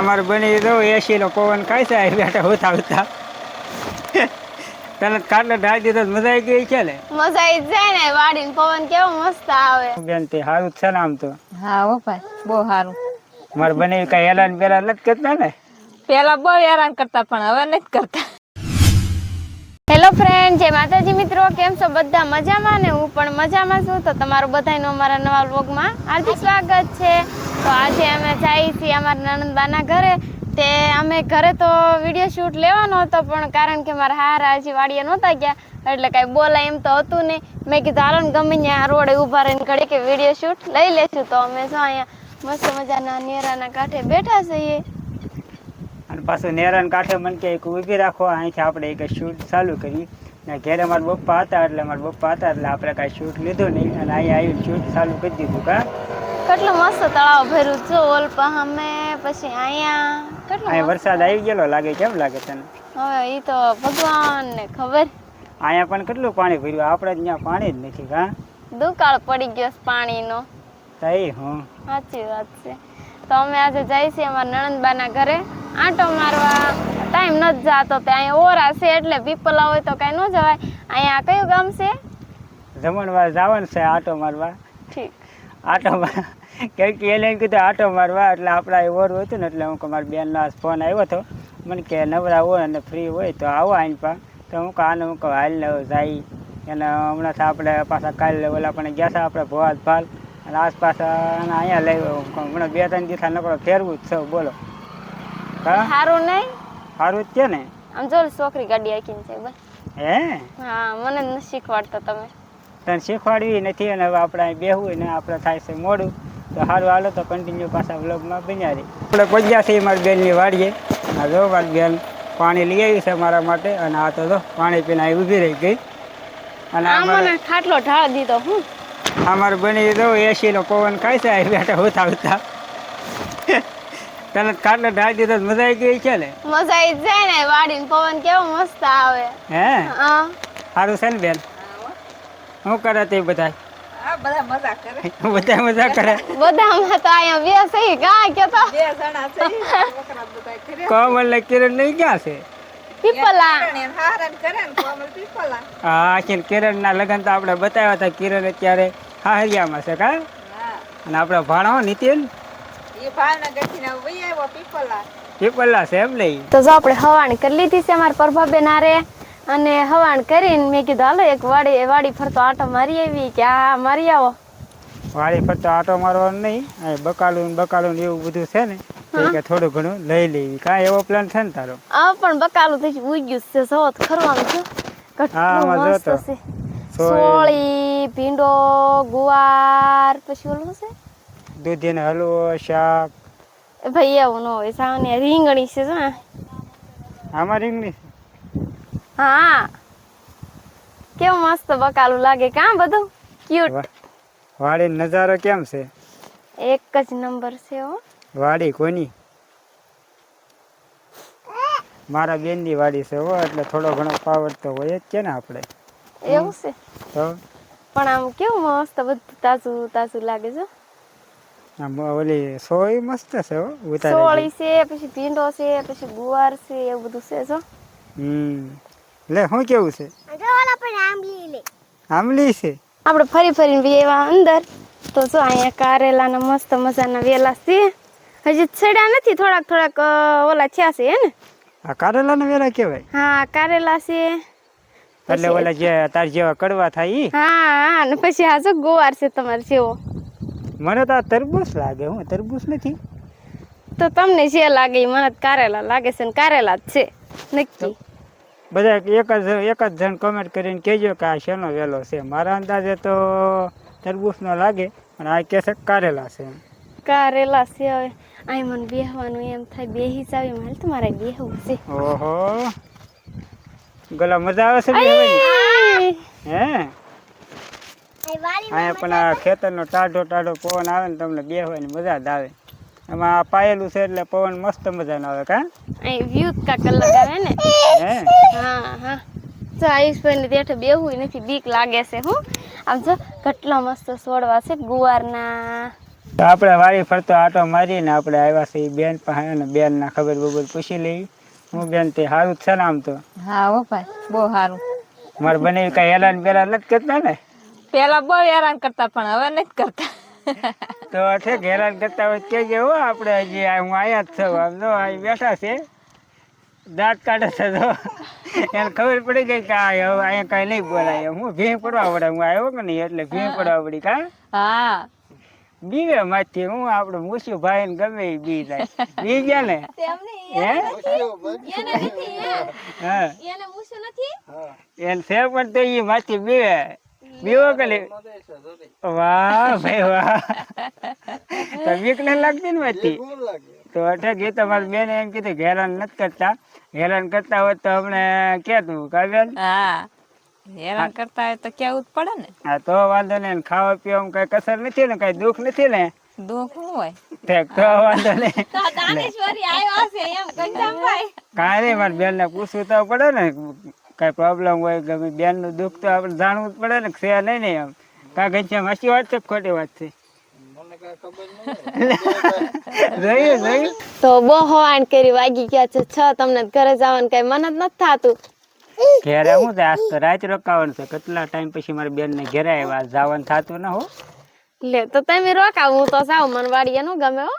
અમારે બની તો એસી નો પવન ખાય છે બેઠા હોતા હોતા તને કાટલે ઢાળી દીધો મજા આવી ગઈ છે ને મજા આવી જાય ને વાડીને પવન કેવો મસ્ત આવે બેન તે સારું છે ને આમ તો હા હો ભાઈ બહુ સારું મારે બને કઈ હેરાન પેલા નથી કરતા ને પેલા બહુ હેરાન કરતા પણ હવે નથી કરતા. હેલો ફ્રેન્ડ, જય માતાજી મિત્રો, કેમ છો બધા? મજામાં ને? હું પણ મજામાં છું. તો તમારું બધાનું અમારા નવા વ્લોગમાં હાર્દિક સ્વાગત છે. તો આજે અમે જઈએ છીએ અમારા નણંદબાના ઘરે. તે અમે ઘરે તો વિડીયો શૂટ લેવાનો હતો પણ કારણ કે મારા હારા હજી વાડીએ નહોતા ગયા એટલે કાંઈ બોલાય એમ તો હતું નહીં. મેં કીધું હાલો ને ગમે ત્યાં રોડે ઊભા રહીને ઘડી કે વિડીયો શૂટ લઈ લેશું. તો અમે શું અહીંયા મસ્ત મજાના નેરાના કાંઠે બેઠા છીએ. અને પાછું નેરાન કાંઠે મને કે ઊભી રાખો, અહીંથી આપણે એક શૂટ ચાલુ કરી ને ઘેરે મારા પપ્પા હતા એટલે આપણે કાંઈ શૂટ લીધું નહીં અને અહીંયા આવીને શૂટ ચાલુ કરી દીધું. કેટલું મસ્ત તળાવ ભર્યું છે ઓલપા અમે. પછી અહીંયા કેટલું અહીંયા વરસાદ આવી ગયેલો લાગે, કેમ લાગે તને? હવે એ તો ભગવાનને ખબર. અહીંયા પણ કેટલું પાણી ભર્યું, આપણે ત્યાં પાણી જ નથી. દુકાળ પડી ગયો પાણીનો. તઈ હું સાચી વાત છે. તો અમે આજે જઈએ છીએ અમારા નણંદબાના ઘરે આંટો મારવા. ટાઈમ નથી જાતો તે અહીંયા ઓરા છે એટલે પીપલા હોય તો કાંઈ ન જવાય. અહીંયા કયું ગામ છે? જમણવાર જવાનું છે આટો મારવા. ઠીક, આટો કેમ કે એને કીધું આટો મારવા એટલે આપણા એ ઓરું હતું ને એટલે હું મારી બેનનો ફોન આવ્યો હતો મને કે નવરા હોય અને ફ્રી હોય તો આવો આઈને પા. તો હું આને હું કહું હાલ ને જાય એને હમણાં આપણે પાછા કાલે ઓલા પણ ગયા હતા આપણે ભોવાદ ભાલ અને આસપાસ અહીંયા લઈ હમણાં 2-3 દિવસ નકરો ફેરવું જ છે. બોલો સારું નહીં? સારું જ છે ને. આમ જો છોકરી ગાડી આખીને છે બસ. હે હા, મને નથી શીખવાડતા તમે. તને શીખવાડવી નથી અને હવે આપણે અહીં બેહવું ને આપણે થાય છે મોડું. તો સારું હાલો તો કન્ટિન્યુ પાછા વ્લોગમાં બન્યા રહી. આપણે પહોંચ્યા છીએ મારી બેનની વાડીએ. આ જો મારી બેન પાણી લઈ આવી છે મારા માટે અને આ તો જો પાણી પીને અહીં ઊભી રહી ગઈ. અને મને ખાટલો ઢાળ દીધો. હું અમારે બની તો એસી નો પવન ખાય છે બેઠા હોતા હોતા તને ખાટલો ઢાળી દીધો મજા આવી ગઈ છે ને મજા આવી જાય ને વાડીને પવન કેવો મસ્ત આવે. હે હા, સારું છે ને બેન? શું કરે તે બધા? બધા મજા કરે. બધા મજા કરે. બધામાં તો અહીંયા બે સહી ગાય કે તો 2 જણા છે છોકરા બધા કરે. કોમલ ને કિરણ નહીં ક્યાં છે? પીપલા. હારણ કરે ને કોમલ પીપલા. હા, કિરણ ના લગ્ન તો આપણે બતાવ્યા હતા. કિરણ અત્યારે હાહરિયામાં છે કા? હા, અને આપણો ભાણો નીતિન એ ભાવનગર થી વહી આવ્યો પીપલા. પીપલ્લા છે એમ નહીં? તો જો આપણે હવાણ કરી લીધી છે અમારા પ્રભાબેન હારે. અને હવાણ કરીને મેં કીધું હાલો એક વાડી ફરતો આંટો મારી આવી કે આ મારી આવો. વાડી ફરતો આંટો મારવાનો નહીં, બકાલું એવું બધું છે ને કે થોડું ઘણું લઈ લેવી. કાંઈ એવો પ્લાન છે ને તારો? આ પણ બકાલું થઈ ઉગ્યું છે. જો તો ખરવાનું છે. કેટલું મસ્ત છે. સોળી, ભીંડો, ગુવાર, પછી ઓલું છે દૂધીનો હલવો, શાક. ભાઈ એવું ન હોય. સાવને રીંગણી છે ને. આમાં રીંગણી હા, કેવું મસ્ત બકાલું લાગે કા? બધું ક્યુટ. વાડી નજારો કેમ છે? એક જ નંબર છે હો. વાડી કોની? મારા બેનની વાડી છે હો, એટલે થોડો ઘણો પાવર તો હોય જ છે ને આપણે. એવું છે? તો પણ આમ કેવું મસ્ત બધું તાજું તાજું લાગે છે. આમ ઓલી સોય મસ્ત છે હો. સોળી છે, પછી ભીંડો છે, પછી ગુવાર છે, એવું બધું છે. જો લે શું કેવું છે? આંબલી છે. આપણે ફરી ફરીને વેવા અંદર. તો જો અહીંયા કારેલાના મસ્ત મજાના વેલા છે. હજી છેડ્યા નથી, થોડાક ઓલા થયા છે હે ને. આ કારેલાના વેલા કહેવાય? હા, કારેલા છે. એટલે ઓલા જે તાર જેવા કડવા થાય ઈ? હા, અને પછી આ જો ગુવાર છે તમારે જેવો. મને તો આ તરબૂચ લાગે. હું તરબૂચ નથી. તો તમને જે લાગે એ મને કારેલા લાગે છે ને કારેલા જ છે નક્કી. બધા એક જ જણ કમેન્ટ કરીને કહેજો કે આ શેનો વેલો છે. મારા અંદાજે તો તરબૂચનો લાગે પણ આ કહે છે કારેલા છે. કારેલા છે. હવે અહીં મને બેહવાનું એમ થાય, બેહી જાવ એમ. હાલ તમારે બેહવું છે. ઓહો, ગલા મજા આવે છે બેહવાની? હે, અહીંયા પણ આ ખેતરનો ટાઢો પવન આવે ને તમને બેહવાની મજા જ આવે. એમાં આ પાયેલું છે એટલે પવન મસ્ત મજાનો આવે. કા અહીં વ્યૂ કા કલર આવે ને. હે, હા. જો આયુષભાઈ ને ત્યાં બેહવું નથી, બીક લાગે છે. હું આમ જો કેટલા મસ્ત છોડવા છે ગુવારના. તો આપણે વાડી ફરતો આટો મારીને આપણે આવ્યા છીએ બેન પાસે અને બેનના ખબર બબર પૂછી લેવી. હું બેન તે સારું જ છે ને આમ તો? હા હો ભાઈ બહુ સારું. મારે બને કઈ હેરાન બેરાન નથી કરતા ને? પેલા બહુ હેરાન કરતા પણ હવે નથી કરતા. તો ઠેક હેરાન કરતા હોય કે જેવો આપણે હજી હું આયા જ છું. આમ જો અહીં બેઠા છે, દાંત કાઢે છે તો એને ખબર પડી ગઈ કે આ હવે અહીંયા કઈ નહીં બોલાય. હું ભીં પડવા પડે, હું આવ્યો કે નહીં એટલે ભીં પડવા પડી. કા હા બીવે માંથી હું આપણે મૂસ્યું ભાઈ ને ગમે એ બી જાય. બી ગયા ને? હે? હા એને છે પણ તો એ માંથી બીવે. બીવો કે નહીં? વાહ ભાઈ વાહ. તો બીક નહીં લાગતી ને માંથી? તો અઠેક એ તમારી બેન એમ કીધું કે હેરાન નથી કરતા. હેરાન કરતા હોય તો હમણે કેતું કાવ્યા. હા હેરાન કરતા હોય તો કેવું જ પડે ને. હા તો વાંધો નહીં. ખાવા પીવામાં કઈ કસર નથી ને, કઈ દુઃખ નથી ને? દુઃખ શું હોય? ઠેક તો વાંધો નહીં. કાંઈ નહીં, મારી બેન ને પૂછવું તો પડે ને. કઈ પ્રોબ્લેમ હોય ગમે બેન નું દુઃખ તો આપણે જાણવું જ પડે ને. છે નહીં ને એમ કા ઘનશ્યામ સાચી વાત છે ખોટી વાત છે? જોયું જોયું. તો બહુ હવાણ કરી વાગી ગયા છે 6. તમને ઘરે જવાનું કઈ મન જ નથી થતું. ઘેરે હું છે આજ તો રાત રોકાવાનું છે. કેટલા ટાઈમ પછી મારી બેન ને ઘેરે આવ્યા, જવાનું થતું ના હો. લે તો તમે રોકાવ, હું તો જાઉં. મને વાડીએ નું ગમે હો.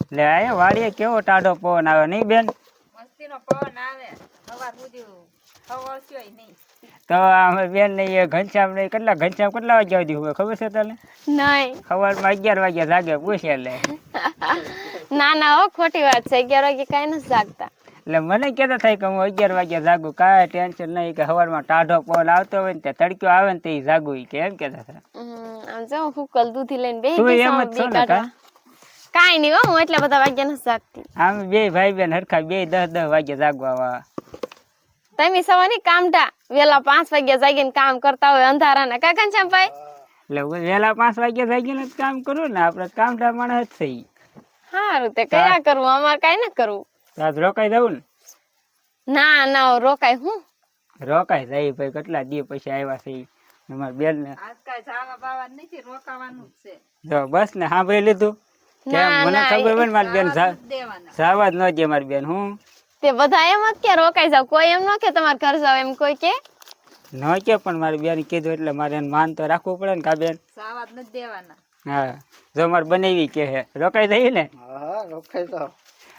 એટલે અહીંયા વાડીએ કેવો ટાઢો પવન આવે નહીં બેન? મસ્તીનો પવન આવે. સવાર સુધી હવા સિવાય નહીં. તો અમે બેન ને એ ઘનશ્યામ ને કેટલા વાગ્યા સુધી હોય ખબર છે તને? નહીં. સવારમાં 11 વાગ્યા જાગે પૂછે એટલે. ના ના હો, ખોટી વાત છે. 11 વાગે કઈ નથી જાગતા. એટલે મને કેતા થાય કે હું 11 વાગ્યા જાગું. કાંઈ ટેન્શન નહીં કે સવારમાં ટાઢો પવન આવતો હોય ને તે તડક્યો આવે ને તે જાગું કે એમ કેતા હતા. આમ જો હુકલ દૂધી લઈને બેહી તું ગઈ એમ છું જ છો બી ને? કાઢવા. કાંઈ નહીં હો, હું એટલા બધા વાગ્યા નથી જાગતી. આમ બે ભાઈ બેન હરખા બે 10 વાગ્યા જાગવા વાળા. તમે સવારની કામટા વેલા 5 વાગ્યા જાગીને કામ કરતા હોય અંધારાના. કા ઘનશ્યામભાઈ? એટલે વહેલા 5 વાગ્યા જાગીને જ કામ કરું ને. આપણે કામઠા માણસ જ થઈ. સારું તે કયા કરવું, અમારે કઈ ના કરવું. આજ રોકાઈ જવું ને? ના ના રોકાય હું. રોકાઈ જાય ભાઈ. કેટલા દી પછી આવ્યા છે અમારા બેન ને. આજકાલ જાવા બાવા નથી, રોકાવાનું જ છે. જો બસ ને સાંભળી લીધું કેમ? મને ખબર હોય ને મારી બેન દેવાના. જવા જ ન દે મારી બેન. હું તે બધા એમ જ કે રોકાઈ જાવ, કોઈ એમ ન કે તમારે ઘર જાવ એમ કોઈ કે ન કે પણ મારી બેન કીધું એટલે મારે એને માન તો રાખવું પડે ને કા બેન? જાવા જ નથી દેવાના. હા જો મારે બનાવી કે હે રોકાઈ જઈએ ને.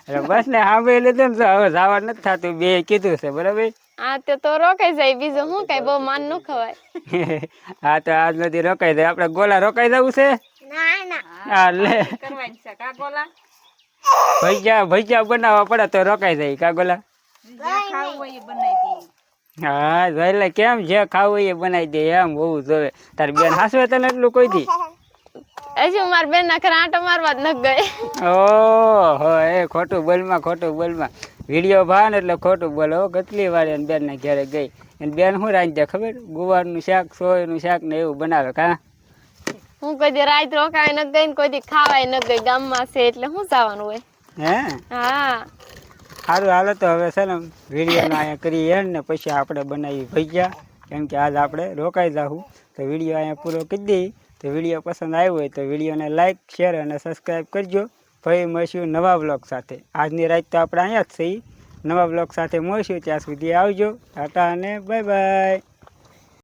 એટલે બસ ને સાંભળી લીધું ને. હવે જવા નથી થતું, બે કીધું છે બરાબર. હા તે તો રોકાઈ જાય, બીજું હું કઈ બહુ માન ન ખવાય. હા તો આજ નથી રોકાઈ જાય. આપણે ગોલા રોકાઈ જવું છે. હા લે કરવાની છે કા ગોલા? ભજીયા બનાવવા પડે તો રોકાઈ જાય કા ગોલા? જે ખાવું હોય એ બનાવી દઈએ. હા એટલે કેમ જે ખાવું એ બનાવી દે એમ હોવું જોવે. તારી બેન હાસવે તને એટલું કોઈ દી? હજી મારા બેન ના ઘરે આંટો મારવા જ ન ગઈ. ઓહો એ ખોટું બોલમાં વિડીયો ભાવ ને એટલે ખોટું બોલો. કેટલી વાર એને બેન ને ઘરે ગઈ. એને બેન શું રાંધી દે ખબર? ગુવારનું શાક, સોયનું શાક ને એવું બનાવે. કા હું કોઈ દી રાત રોકાઈ ન ગઈ ને કોઈ દી ખાવાય ન ગઈ. ગામમાં છે એટલે શું જવાનું હોય. હે હા સારું હાલો તો હવે છે ને વિડીયોનો અહીંયા કરી એન્ડ ને પછી આપણે બનાવી ભજીયા. કેમ કે આજ આપણે રોકાઈ જાઉં. તો વિડીયો અહીંયા પૂરો કરી દઈએ. તો વિડીયો પસંદ આવ્યો હોય તો વિડીયોને લાઇક, શેર અને સબસ્ક્રાઈબ કરજો. ફરી મળીશું નવા બ્લોગ સાથે. આજની રાત તો આપણે અહીંયા જ છીએ. નવા બ્લોગ સાથે મળીશું. ત્યાં સુધી આવજો. ટાટા અને બાય બાય.